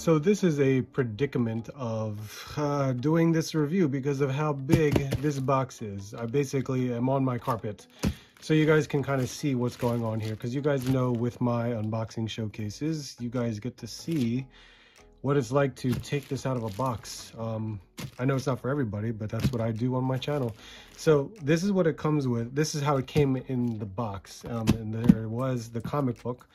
So this is a predicament of doing this review because of how big this box is. I basically am on my carpet, so you guys can kind of see what's going on here, because you guys know with my unboxing showcases, you guys get to see what it's like to take this out of a box. I know it's not for everybody, but that's what I do on my channel. So this is what it comes with. This is how it came in the box. And there was the comic book,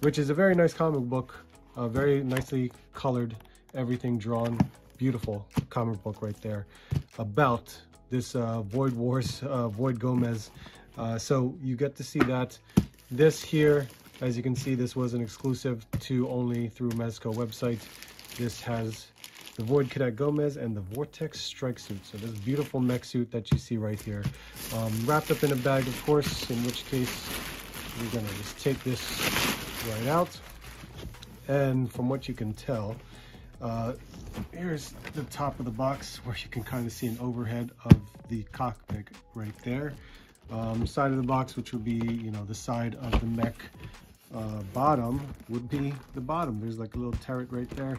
which is a very nice comic book, very nicely colored, everything drawn, beautiful comic book right there about this Void Gomez. So you get to see that. This here, as you can see, this was an exclusive to only through Mezco website. This has the Void Cadet Gomez and the Vortex strike suit. So this beautiful mech suit that you see right here, wrapped up in a bag, of course, in which case we're gonna just take this right out. And from what you can tell, here's the top of the box where you can kind of see an overhead of the cockpit right there. Side of the box, which would be, you know, the side of the mech. Bottom would be the bottom. There's like a little turret right there,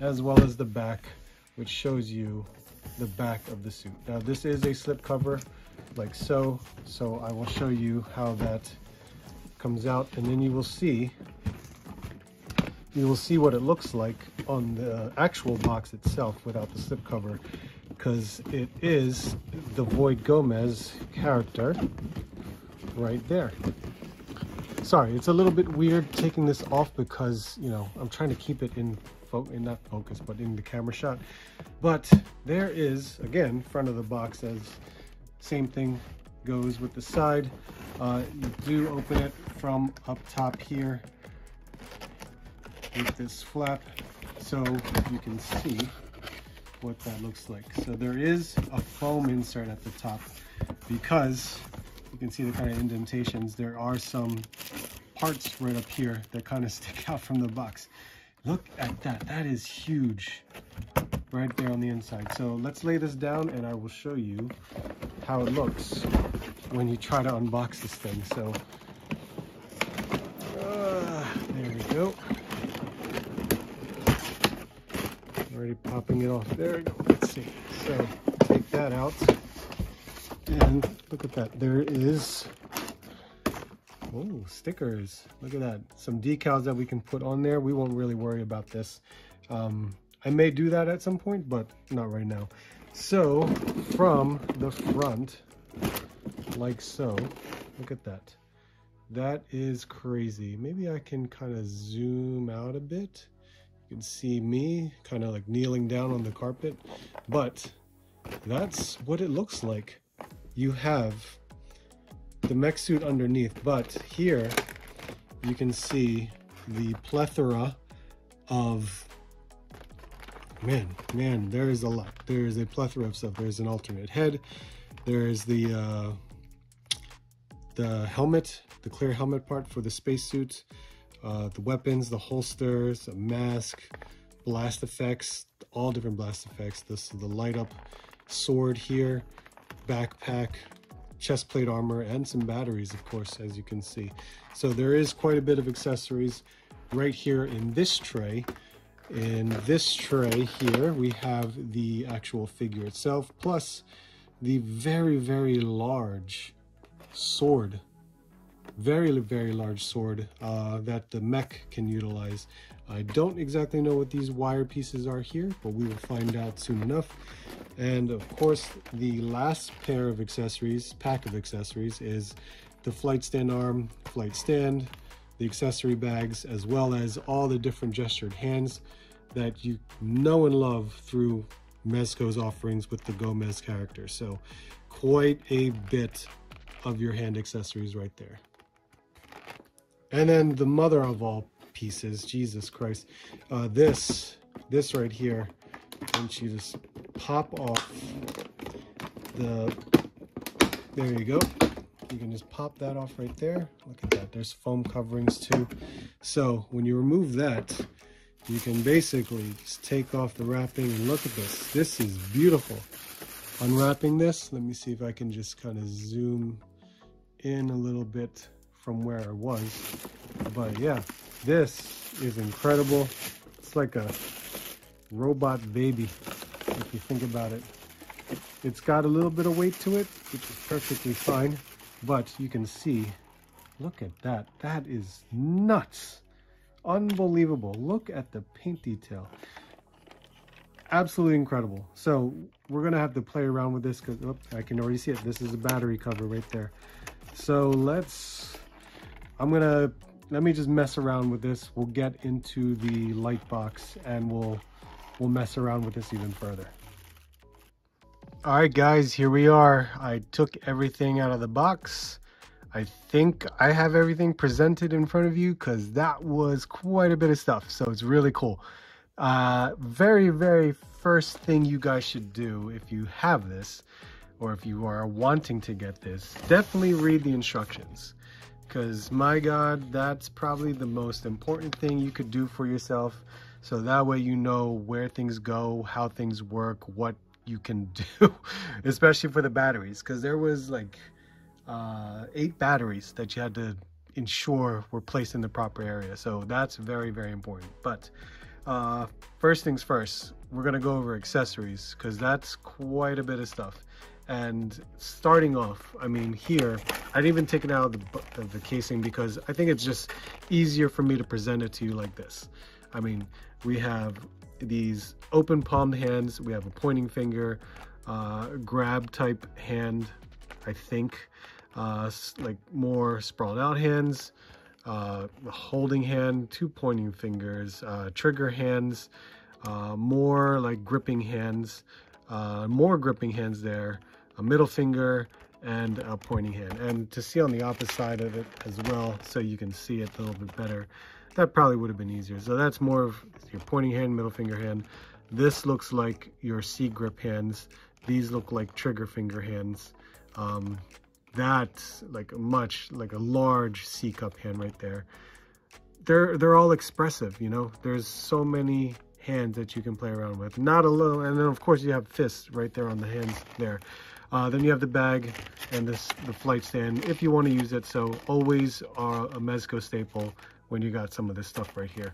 as well as the back, which shows you the back of the suit. Now this is a slip cover like so, so I will show you how that comes out, and then you will see what it looks like on the actual box itself without the slip cover, because it is the Void Gomez character right there. Sorry, it's a little bit weird taking this off because, you know, I'm trying to keep it in not focus, but in the camera shot. But there is, again, front of the box, as same thing goes with the side. You do open it from up top here with this flap, so you can see what that looks like. So there is a foam insert at the top, because you can see the kind of indentations. There are some parts right up here that kind of stick out from the box. Look at that. That is huge right there on the inside. So let's lay this down and I will show you how it looks when you try to unbox this thing. So there we go. Already popping it off. There we go. Let's see. So take that out. And look at that. There is, oh, stickers. Look at that. Some decals that we can put on there. We won't really worry about this. I may do that at some point, but not right now. So from the front, like so, look at that. That is crazy. Maybe I can kind of zoom out a bit. You can see me kind of like kneeling down on the carpet, but that's what it looks like. You have the mech suit underneath, but here you can see the plethora of, man, there is a lot. There is a plethora of stuff. There's an alternate head. There is the helmet, the clear helmet part for the spacesuit, the weapons, the holsters, a mask, blast effects, all different blast effects. This is the light up sword here, backpack, chest plate armor, and some batteries, of course, as you can see. So there is quite a bit of accessories right here in this tray. In this tray here, we have the actual figure itself, plus the very, very large sword. Very, very large sword that the mech can utilize. I don't exactly know what these wire pieces are here, but we will find out soon enough. And of course, the last pair of accessories, pack of accessories, is the flight stand arm, flight stand, the accessory bags, as well as all the different gestured hands that you know and love through Mezco's offerings with the Gomez character. So quite a bit of your hand accessories right there. And then the mother of all pieces, Jesus Christ, this right here, once you just pop off the, there you go, you can just pop that off right there. Look at that, there's foam coverings too. So when you remove that, you can basically just take off the wrapping, and look at this. This is beautiful. Unwrapping this, let me see if I can just kind of zoom in a little bit from where I was. But yeah, this is incredible. It's like a robot baby, if you think about it. It's got a little bit of weight to it, which is perfectly fine, but you can see, look at that. That is nuts. Unbelievable. Look at the paint detail. Absolutely incredible. So we're gonna have to play around with this because I can already see it. This is a battery cover right there. So let me just mess around with this. We'll get into the light box and we'll mess around with this even further. All right, guys, here we are. I took everything out of the box. I think I have everything presented in front of you because that was quite a bit of stuff. So it's really cool. Very first thing you guys should do if you have this, or if you are wanting to get this, definitely read the instructions. Because my God, that's probably the most important thing you could do for yourself. So that way you know where things go, how things work, what you can do, especially for the batteries. Because there was like 8 batteries that you had to ensure were placed in the proper area. So that's very important. But first things first, we're going to go over accessories because that's quite a bit of stuff. And starting off, I mean, here, I didn't even take it out of the casing because I think it's just easier for me to present it to you like this. I mean, we have these open palmed hands, we have a pointing finger, grab type hand, I think, like more sprawled out hands, a holding hand, 2 pointing fingers, trigger hands, more like gripping hands, more gripping hands there, a middle finger, and a pointing hand. And to see on the opposite side of it as well, so you can see it a little bit better, that probably would have been easier. So that's more of your pointing hand, middle finger hand. This looks like your C grip hands. These look like trigger finger hands. That's like a large C cup hand right there. They're all expressive, you know. There's so many hands that you can play around with. Not a little, and then of course you have fists right there on the hands there. Then you have the bag and the flight stand if you want to use it. So always a Mezco staple when you got some of this stuff right here.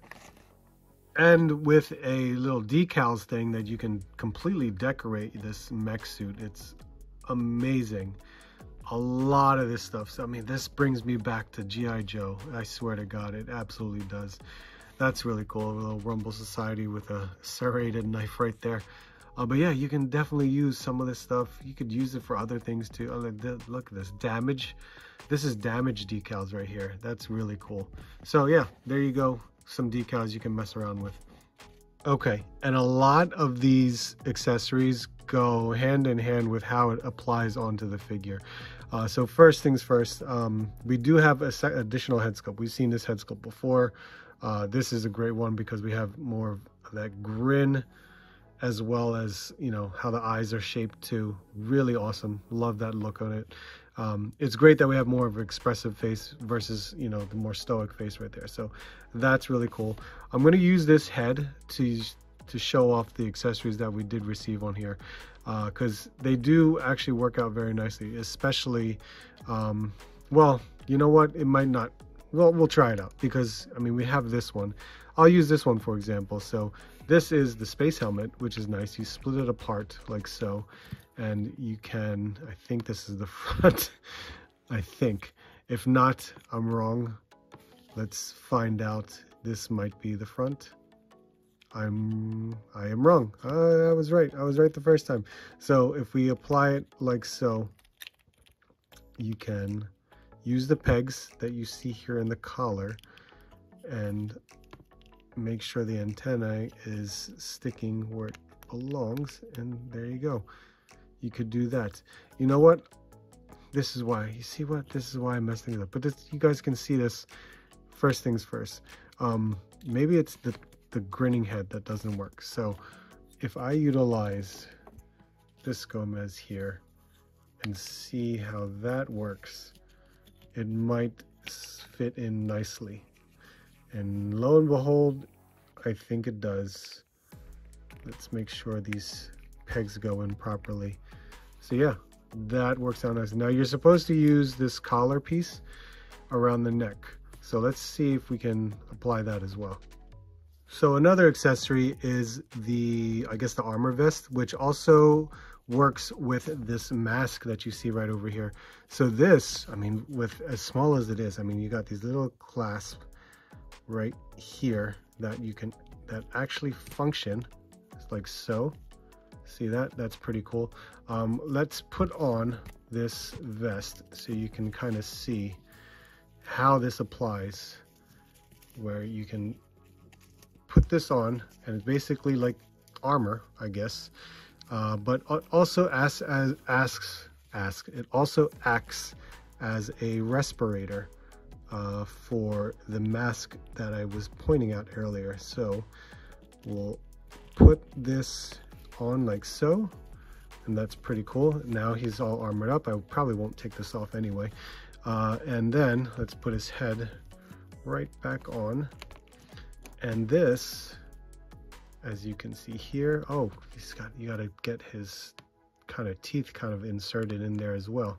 And with a little decals thing that you can completely decorate this mech suit. It's amazing. A lot of this stuff. So, I mean, this brings me back to G.I. Joe. I swear to God, it absolutely does. That's really cool. A little Rumble Society with a serrated knife right there. But yeah, you can definitely use some of this stuff. You could use it for other things too. Look at this damage. This is damage decals right here. That's really cool. So yeah, there you go. Some decals you can mess around with. Okay, and a lot of these accessories go hand in hand with how it applies onto the figure. So first things first, we do have an additional head sculpt. We've seen this head sculpt before. This is a great one because we have more of that grin, as well as, you know, how the eyes are shaped too. Really awesome. Love that look on it. It's great that we have more of an expressive face versus, you know, the more stoic face right there. So that's really cool. I'm going to use this head to show off the accessories that we did receive on here, because they do actually work out very nicely, especially, well, you know what, it might not. Well, we'll try it out because, I mean, we have this one. I'll use this one, for example. So this is the space helmet, which is nice. You split it apart like so, and you can, I think this is the front. I think. If not, I'm wrong. Let's find out. This might be the front. I am wrong. I was right. I was right the first time. So if we apply it like so, you can use the pegs that you see here in the collar and make sure the antenna is sticking where it belongs, and there you go. You could do that. You know what? This is why. You see what? This is why I messed things up. But this, you guys can see this. First things first. Maybe it's the grinning head that doesn't work. So if I utilize this Gomez here and see how that works, it might fit in nicely. And lo and behold, I think it does. Let's make sure these pegs go in properly. So yeah, that works out nice. Now you're supposed to use this collar piece around the neck. So let's see if we can apply that as well. So another accessory is the, I guess, the armor vest, which also works with this mask that you see right over here. So this, I mean, with as small as it is, I mean, you got these little clasps right here that you can, that actually function like so. See that? That's pretty cool. Let's put on this vest so you can kind of see how this applies, where you can put this on and it's basically like armor, I guess, but also it also acts as a respirator for the mask that I was pointing out earlier. So we'll put this on like so, and that's pretty cool. Now he's all armored up. I probably won't take this off anyway. And then let's put his head right back on. And this, as you can see here, oh, you gotta get his kind of teeth kind of inserted in there as well.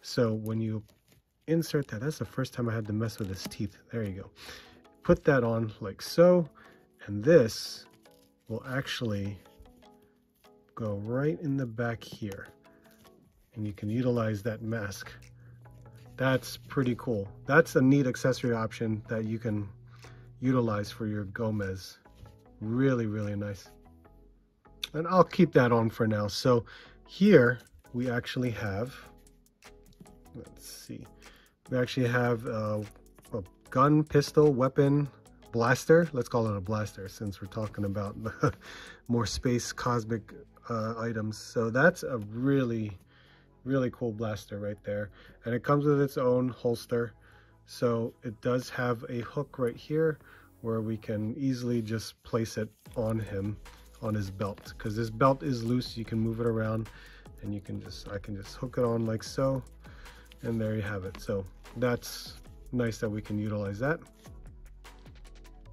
So when you insert that, that's the first time I had to mess with his teeth. There you go. Put that on like so, and this will actually go right in the back here. And you can utilize that mask. That's pretty cool. That's a neat accessory option that you can utilize for your Gomez. Really, really nice. And I'll keep that on for now. So here we actually have, let's see, we actually have a gun, pistol, weapon, blaster. Let's call it a blaster since we're talking about more space cosmic items. So that's a really, really cool blaster right there. And it comes with its own holster. So it does have a hook right here where we can easily just place it on him, on his belt, because this belt is loose. You can move it around and you can just, I can just hook it on like so, and there you have it. So that's nice that we can utilize that.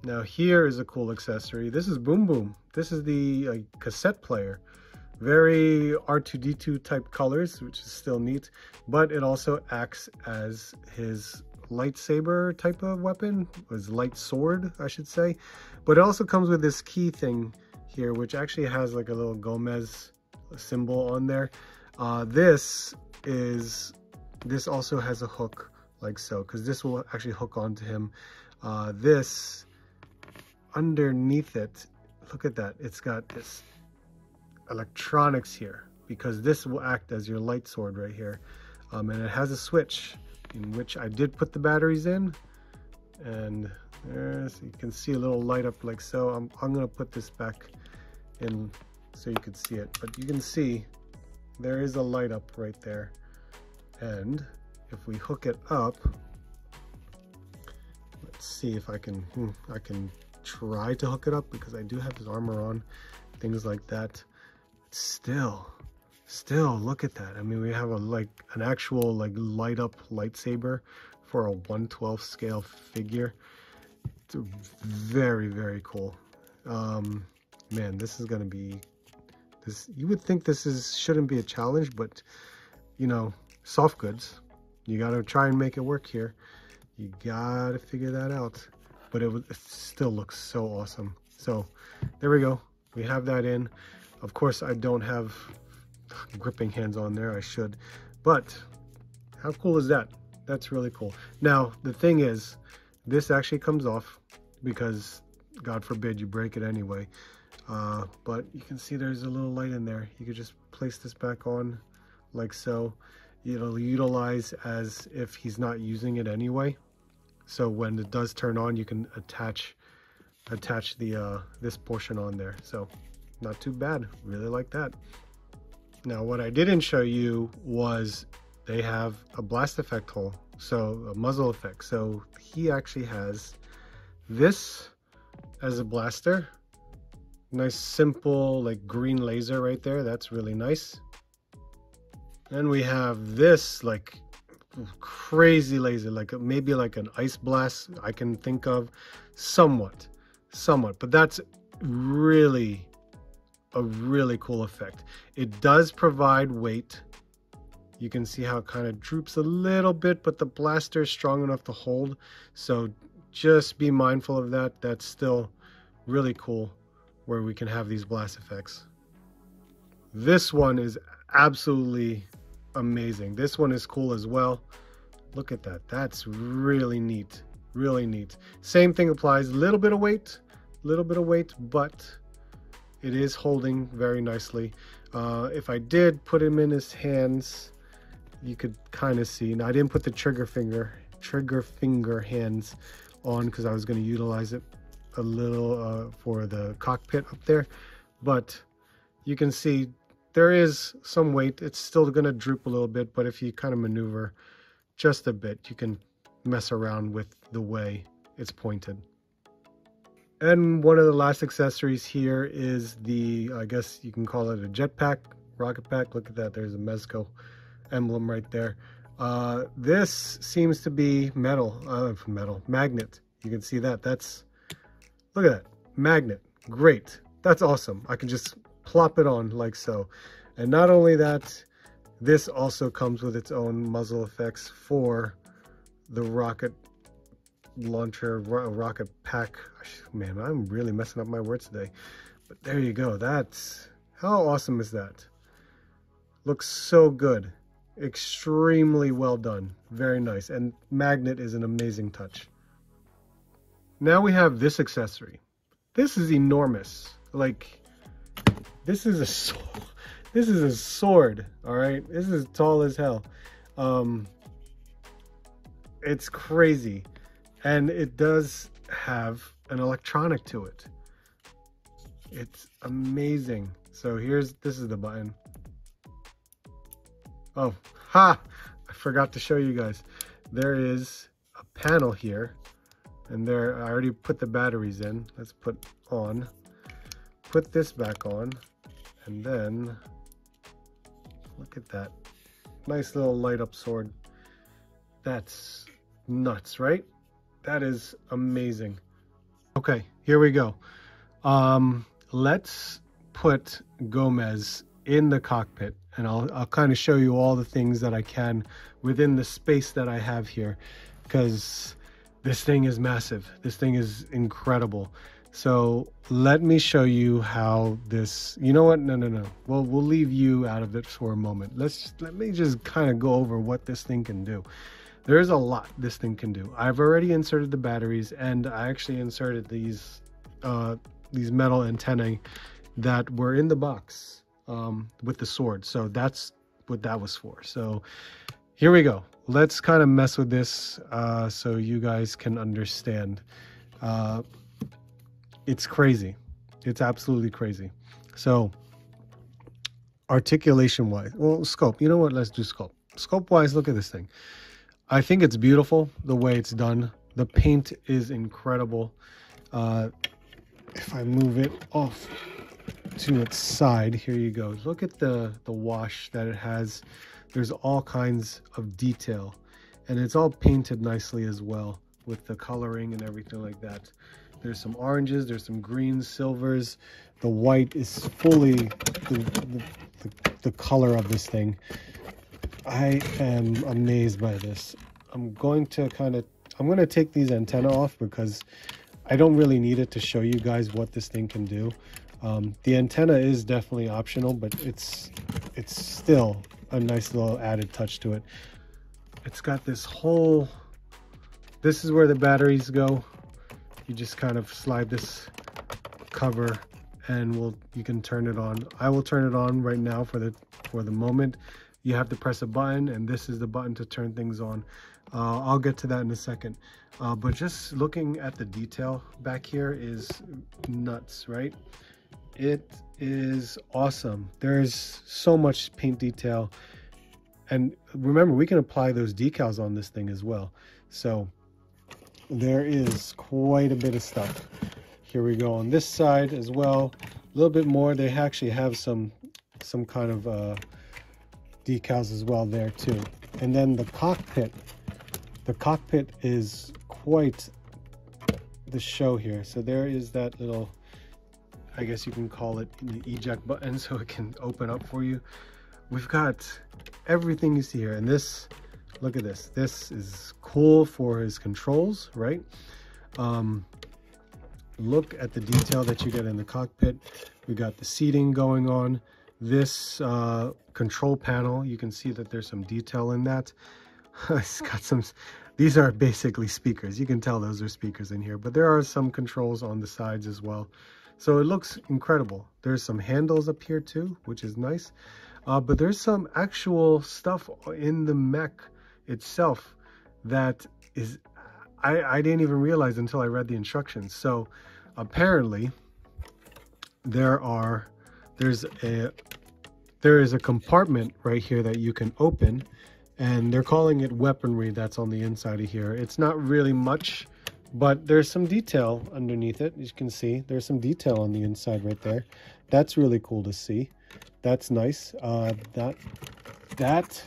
Now here is a cool accessory. This is Boom Boom. This is the cassette player. Very R2-D2 type colors, which is still neat, but it also acts as his lightsaber type of weapon, his light sword, I should say. But it also comes with this key thing here, which actually has like a little Gomez symbol on there. This also has a hook like so, because this will actually hook onto him. This underneath it, look at that, it's got this electronics here, because this will act as your light sword right here. And it has a switch in which I did put the batteries in, and there, so you can see a little light up like so. I'm gonna put this back in so you can see it, but you can see there is a light up right there. And if we hook it up, let's see if I can try to hook it up, because I do have his armor on, things like that. Still look at that. I mean, we have an actual light up lightsaber for a 1/12 scale figure. It's very, very cool. Man, this is gonna be this. You would think this shouldn't be a challenge, but you know, soft goods, you gotta try and make it work here. You gotta figure that out. But it still looks so awesome. So there we go. We have that in. Of course, I don't have gripping hands on there. I should, but how cool is that? That's really cool. Now the thing is, this actually comes off because God forbid you break it anyway. But you can see there's a little light in there. You could just place this back on like so. It'll utilize as if he's not using it anyway. So when it does turn on, you can attach the this portion on there. So not too bad. Really like that. Now what I didn't show you was they have a blast effect hole, so a muzzle effect. So he actually has this as a blaster. Nice simple like green laser right there. That's really nice. Then we have this like crazy laser, like maybe like an ice blast I can think of, somewhat, but that's really a really cool effect. It does provide weight. You can see how it kind of droops a little bit, but the blaster is strong enough to hold. So just be mindful of that. That's still really cool where we can have these blast effects. This one is absolutely amazing. This one is cool as well. Look at that. That's really neat. Really neat. Same thing applies. A little bit of weight, but it is holding very nicely. If I did put him in his hands, you could kind of see. Now I didn't put the trigger finger hands on because I was going to utilize it a little for the cockpit up there, but you can see there is some weight. It's still going to droop a little bit, but if you kind of maneuver just a bit, you can mess around with the way it's pointed. And one of the last accessories here is the, I guess you can call it a jetpack, rocket pack. Look at that, there's a Mezco emblem right there. This seems to be magnet. You can see that. Look at that, magnet. Great, that's awesome. I can just plop it on like so. And not only that, this also comes with its own muzzle effects for the rocket launcher, rocket pack. Man, I'm really messing up my words today. But there you go. That's, how awesome is that? Looks so good. Extremely well done. Very nice. And magnet is an amazing touch. Now we have this accessory. This is enormous. Like, this is a sword, all right? This is tall as hell. It's crazy. And it does have an electronic to it. It's amazing. So this is the button. Oh, ha! I forgot to show you guys. There is a panel here. And there, I already put the batteries in. Let's put on. Put this back on. And then, look at that. Nice little light up sword. That's nuts, right? That is amazing. Okay, here we go. Let's put Gomez in the cockpit, and I'll kind of show you all the things that I can within the space that I have here, because this thing is massive. This thing is incredible. So let me show you how this, you know what? No. We'll leave you out of it for a moment. Let me just kind of go over what this thing can do. There's a lot this thing can do. I've already inserted the batteries, and I actually inserted these metal antennae that were in the box with the sword. So that's what that was for. So here we go. Let's kind of mess with this so you guys can understand. It's crazy. It's absolutely crazy. So articulation wise, well, scope, you know what? Let's do scope. Scope wise, look at this thing. I think it's beautiful the way it's done. The paint is incredible. If I move it off to its side, here you go. Look at the wash that it has. There's all kinds of detail, and it's all painted nicely as well with the coloring and everything like that. There's some oranges, there's some greens, silvers. The white is fully the color of this thing. I am amazed by this. I'm going to take these antennae off because I don't really need it to show you guys what this thing can do. The antenna is definitely optional, but it's still a nice little added touch to it. It's got this whole, this is where the batteries go. You just kind of slide this cover and you can turn it on. I will turn it on right now for the moment. You have to press a button, and this is the button to turn things on. I'll get to that in a second. But just looking at the detail back here is nuts, right? It is awesome. There's so much paint detail. And remember, we can apply those decals on this thing as well. So there is quite a bit of stuff. Here we go on this side as well. A little bit more. They actually have some kind of decals as well there too. And then the cockpit is quite the show here. So there is that little, I guess you can call it the eject button, so it can open up for you. We've got everything you see here. And this, look at this. This is cool for his controls, right? look at the detail that you get in the cockpit. We got the seating going on. This control panel, you can see that there's some detail in that. It's got some, these are basically speakers. You can tell those are speakers in here, but there are some controls on the sides as well. So it looks incredible. There's some handles up here too, which is nice. But there's some actual stuff in the mech itself that is, I didn't even realize until I read the instructions. So apparently there is a compartment right here that you can open, and they're calling it weaponry that's on the inside of here. It's not really much, but there's some detail underneath it. As you can see, there's some detail on the inside right there. That's really cool to see. That's nice. That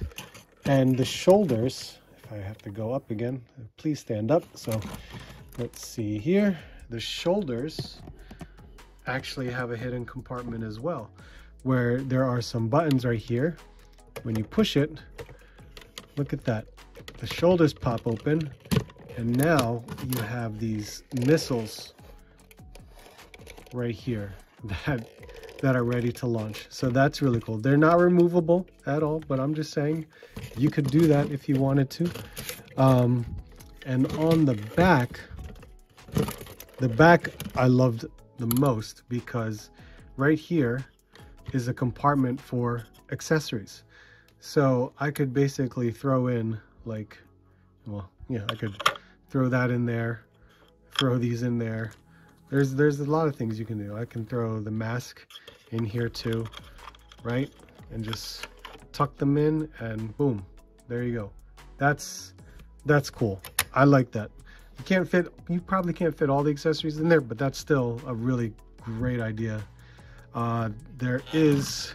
and the shoulders, if I have to go up again, please stand up. So let's see here. The shoulders actually have a hidden compartment as well, where there are some buttons right here. When you push it, look at that. The shoulders pop open, and now you have these missiles right here that are ready to launch. So that's really cool. They're not removable at all, but I'm just saying you could do that if you wanted to. And on the back I loved the most, because right here is a compartment for accessories. So I could basically throw in, like, well, yeah, I could throw that in there, throw these in there. There's a lot of things you can do. I can throw the mask in here too, right? And just tuck them in, and boom, there you go. That's cool. I like that. You probably can't fit all the accessories in there, but that's still a really great idea. There is,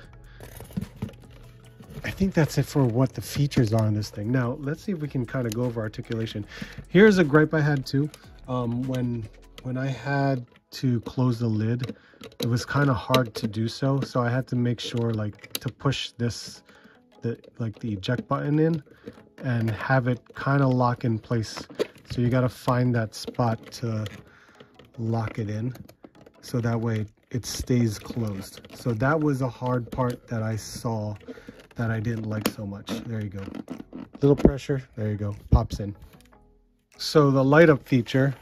I think that's it for what the features are on this thing. Now let's see if we can kind of go over articulation. Here's a gripe I had too. When I had to close the lid, it was kind of hard to do so. So I had to make sure, like, to push this, the eject button in and have it kind of lock in place. So you got to find that spot to lock it in, so that way it stays closed. So that was a hard part that I saw that I didn't like so much. There you go. Little pressure, there you go, pops in. So the light up feature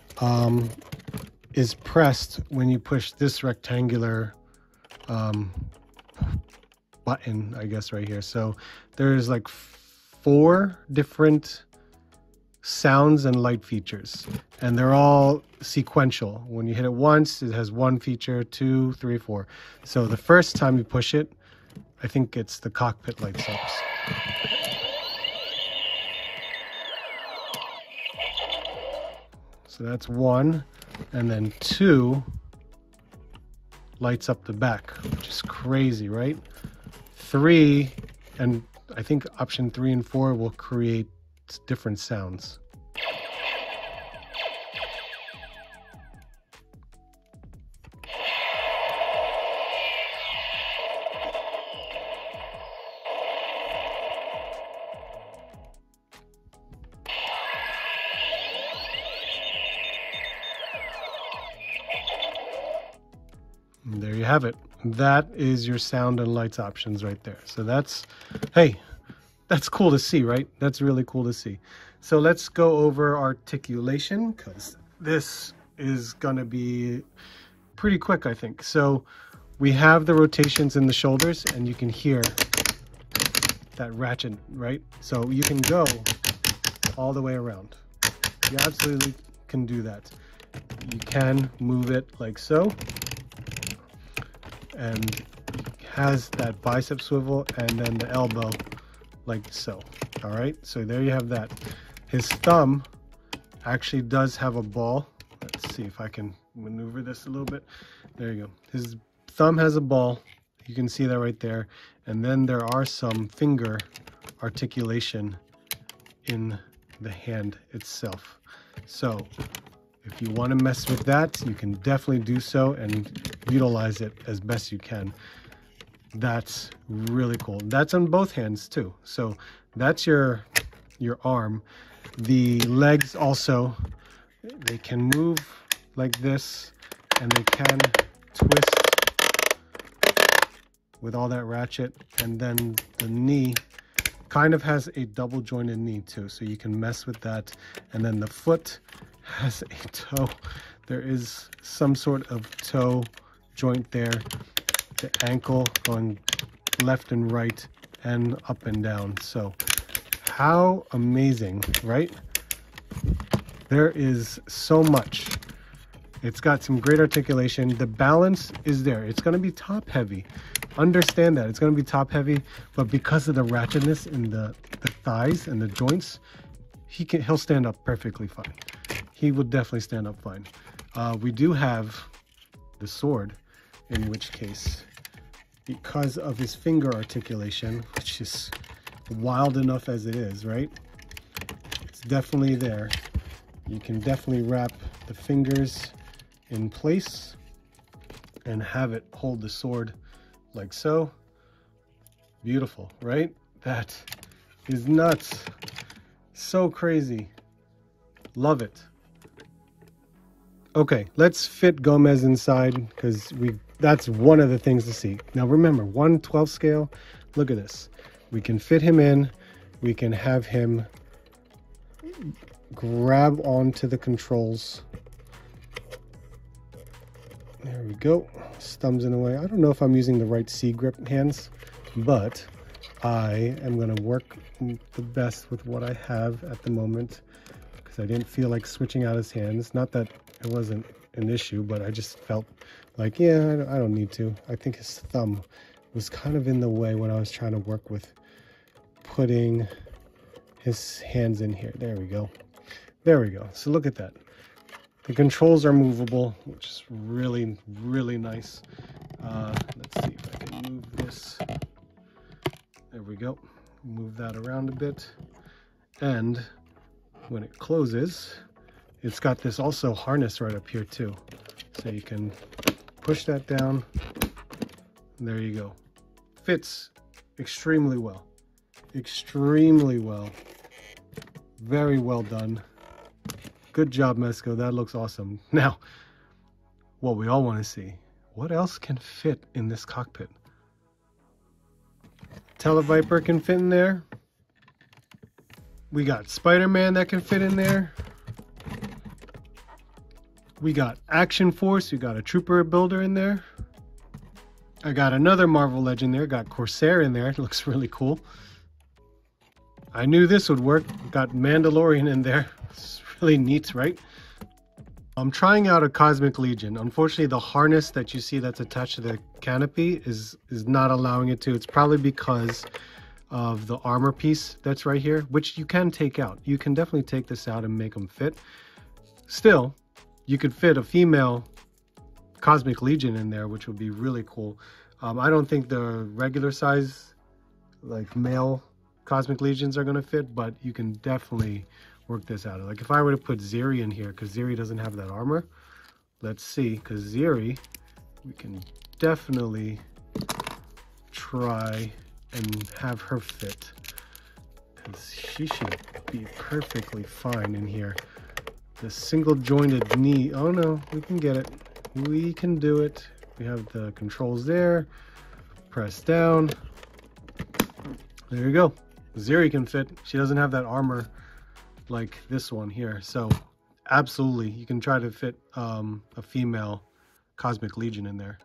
is pressed when you push this rectangular button, I guess, right here. So there's like 4 different sounds and light features, and they're all sequential. When you hit it once, it has 1 feature, 2, 3, 4. So the first time you push it, I think it's the cockpit lights up. So that's 1, and then 2 lights up the back, which is crazy, right? 3, and I think option 3 and 4 will create different sounds. And there you have it. That is your sound and lights options right there. So that's, hey, that's cool to see, right? That's really cool to see. So let's go over articulation, because this is gonna be pretty quick, I think. So we have the rotations in the shoulders, and you can hear that ratchet, right? So you can go all the way around. You absolutely can do that. You can move it like so, and has that bicep swivel, and then the elbow like so. All right, so there you have that. His thumb actually does have a ball. Let's see if I can maneuver this a little bit. There you go. His thumb has a ball. You can see that right there. And then there are some finger articulation in the hand itself. So if you want to mess with that, you can definitely do so and utilize it as best you can. That's really cool. That's on both hands too. So that's your arm. The legs also, they can move like this, and they can twist with all that ratchet. And then the knee kind of has a double jointed knee too, so you can mess with that. And then the foot has a toe. There is some sort of toe joint there. The ankle going left and right and up and down. So how amazing, right? There is so much. It's got some great articulation. The balance is there. It's going to be top heavy. Understand that it's going to be top heavy, but because of the ratchetness in the thighs and the joints, he'll stand up perfectly fine. He will definitely stand up fine. We do have the sword, in which case, because of his finger articulation, which is wild enough as it is, right? It's definitely there. You can definitely wrap the fingers in place and have it hold the sword like so. Beautiful, right? That is nuts. So crazy. Love it. Okay, let's fit Gomez inside, because that's one of the things to see. Now remember, 1/12 scale. Look at this. We can fit him in. We can have him grab onto the controls. There we go. His thumb's in the way. I don't know if I'm using the right C grip hands, but I am going to work the best with what I have at the moment, because I didn't feel like switching out his hands. Not that it wasn't an issue, but I just felt like, yeah, I don't need to. I think his thumb was kind of in the way when I was trying to work with putting his hands in here. There we go. There we go. So look at that. The controls are movable, which is really, really nice. Let's see if I can move this. There we go. Move that around a bit. And when it closes, it's got this also harness right up here too. So you can push that down. And there you go. Fits extremely well. Extremely well. Very well done. Good job, Mezco. That looks awesome. Now, what we all want to see, what else can fit in this cockpit? Televiper can fit in there. We got Spider-Man that can fit in there. We got Action Force. We got a Trooper Builder in there. I got another Marvel Legend there. Got Corsair in there. It looks really cool. I knew this would work. Got Mandalorian in there. It's really neat, right? I'm trying out a Cosmic Legion. Unfortunately, the harness that you see that's attached to the canopy is not allowing it to. It's probably because of the armor piece that's right here, which you can take out. You can definitely take this out and make them fit. Still, you could fit a female Cosmic Legion in there, which would be really cool. I don't think the regular size, like male Cosmic Legions are going to fit, but you can definitely work this out. Like if I were to put Ziri in here, because Ziri doesn't have that armor. Let's see, because Ziri, we can definitely try and have her fit, because she should be perfectly fine in here. The single jointed knee, oh no, we can get it. We can do it. We have the controls there. Press down. There you go. Ziri can fit. She doesn't have that armor like this one here. So absolutely, you can try to fit a female Cosmic Legion in there.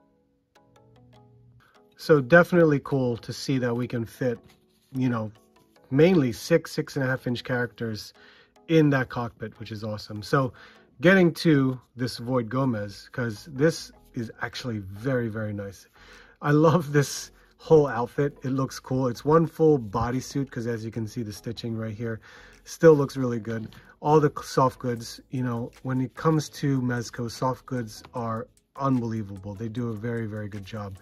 So definitely cool to see that we can fit, you know, mainly 6.5 inch characters in that cockpit, which is awesome. So getting to this Void Gomez, because this is actually very, very nice. I love this whole outfit. It looks cool. It's one full bodysuit, because as you can see, the stitching right here still looks really good. All the soft goods, you know, when it comes to Mezco, soft goods are unbelievable. They do a very, very good job.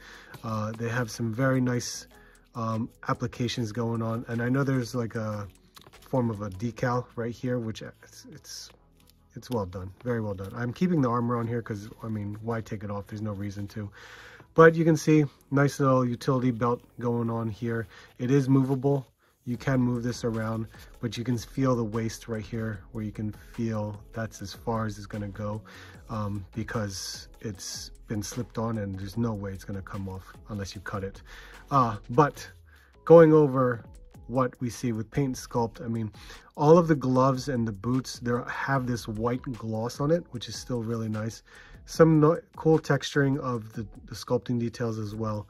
They have some very nice applications going on, and I know there's like a form of a decal right here, which it's well done, very well done. I'm keeping the armor on here because, I mean, why take it off? There's no reason to. But you can see nice little utility belt going on here. It is movable. You can move this around, but you can feel the waist right here, where you can feel that's as far as it's going to go, because it's been slipped on and there's no way it's going to come off unless you cut it. But going over what we see with paint sculpt, I mean, all of the gloves and the boots, they have this white gloss on it, which is still really nice. Some cool texturing of the sculpting details as well.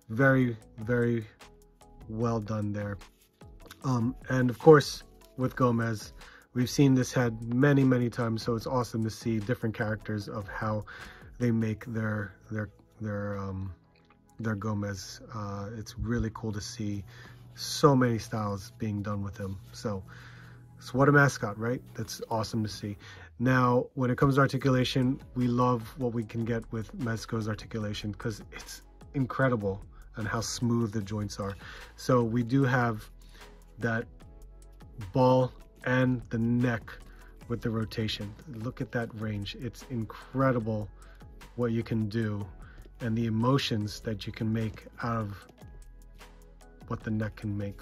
Very, very well done there. And of course, with Gomez, we've seen this head many, many times, so it's awesome to see different characters of how they make their Gomez. It's really cool to see so many styles being done with him. So what a mascot, right? That's awesome to see. Now, when it comes to articulation, we love what we can get with Mezco's articulation because it's incredible and how smooth the joints are. So we do have that ball and the neck with the rotation. Look at that range. It's incredible what you can do and the emotions that you can make out of what the neck can make.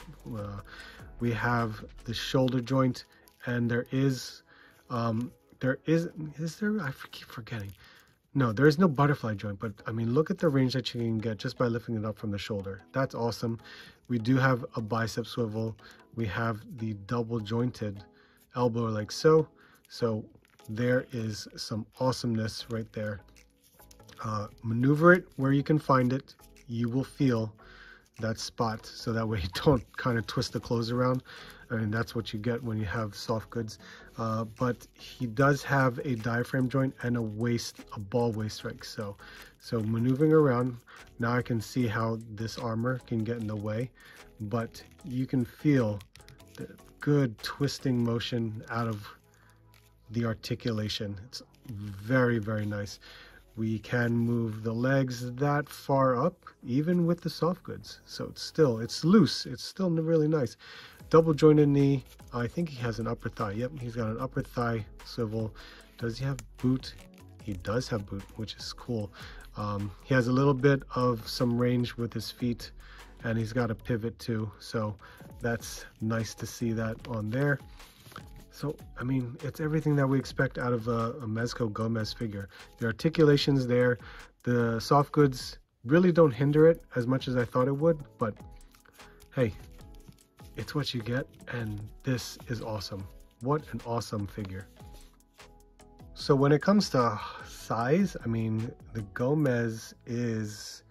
We have the shoulder joint, and is there, I keep forgetting. No, there is no butterfly joint, but I mean, look at the range that you can get just by lifting it up from the shoulder. That's awesome. We do have a bicep swivel. We have the double jointed elbow like so. So there is some awesomeness right there. Maneuver it where you can find it. You will feel that spot, so that way you don't kind of twist the clothes around. I mean, that's what you get when you have soft goods. But he does have a diaphragm joint and a ball waist, right? So maneuvering around, now I can see how this armor can get in the way, but you can feel the good twisting motion out of the articulation. It's very, very nice. We can move the legs that far up, even with the soft goods. So it's loose. It's still really nice. Double jointed knee. I think he has an upper thigh. Yep, he's got an upper thigh swivel. Does he have boot? He does have boot, which is cool. He has a little bit of some range with his feet, and he's got a pivot too. So that's nice to see that on there. So, I mean, it's everything that we expect out of a Mezco Gomez figure. The articulation's there. The soft goods really don't hinder it as much as I thought it would, but hey, it's what you get, and this is awesome. What an awesome figure. So when it comes to size, I mean, the Gomez is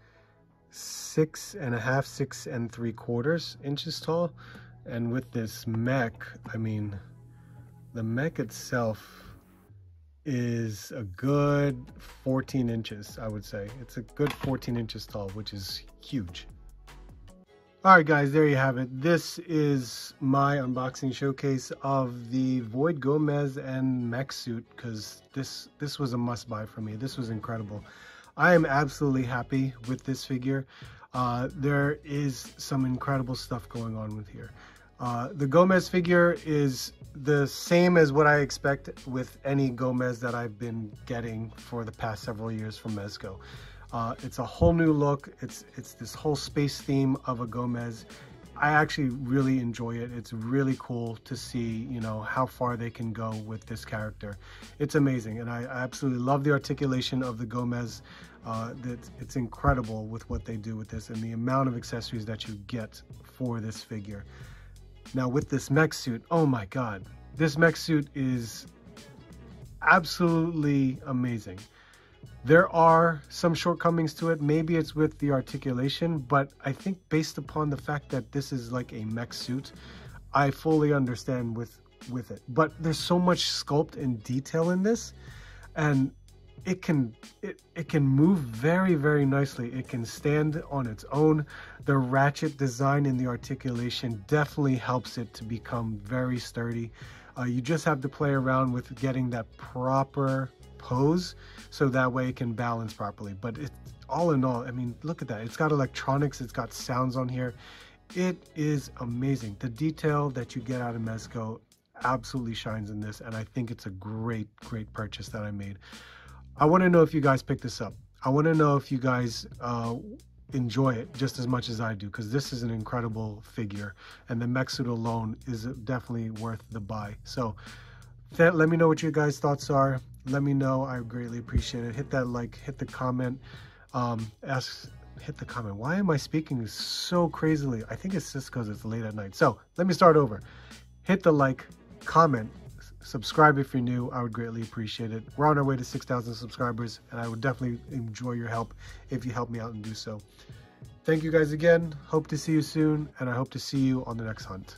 6.5, 6 3/4 inches tall, and with this mech, I mean, the mech itself is a good 14 inches, I would say. It's a good 14 inches tall, which is huge. All right, guys, there you have it. This is my unboxing showcase of the Void Gomez and mech suit, because this was a must-buy for me. This was incredible. I am absolutely happy with this figure. There is some incredible stuff going on with here. The Gomez figure is the same as what I expect with any Gomez that I've been getting for the past several years from Mezco. It's a whole new look. It's this whole space theme of a Gomez. I actually really enjoy it. It's really cool to see, you know, how far they can go with this character. It's amazing, and I absolutely love the articulation of the Gomez. It's incredible with what they do with this and the amount of accessories that you get for this figure. Now with this mech suit, oh my god, this mech suit is absolutely amazing. There are some shortcomings to it. Maybe it's with the articulation, but I think based upon the fact that this is like a mech suit, I fully understand with it. But there's so much sculpt and detail in this, and it can move very, very nicely. It can stand on its own. The ratchet design in the articulation definitely helps it to become very sturdy. You just have to play around with getting that proper pose so that way it can balance properly. But it, all in all, I mean, look at that. It's got electronics, it's got sounds on here. It is amazing. The detail that you get out of Mezco absolutely shines in this, and I think it's a great purchase that I made. I want to know if you guys picked this up. I want to know if you guys enjoy it just as much as I do, because this is an incredible figure, and the mech suit alone is definitely worth the buy. So let me know what your guys' thoughts are. Let me know. I greatly appreciate it. Hit that like, hit the comment, hit the comment. Why am I speaking so crazily? I think it's just because it's late at night. So let me start over. Hit the like, comment, subscribe if you're new. I would greatly appreciate it. We're on our way to 6,000 subscribers, and I would definitely enjoy your help if you help me out and do so. Thank you guys again. Hope to see you soon, and I hope to see you on the next hunt.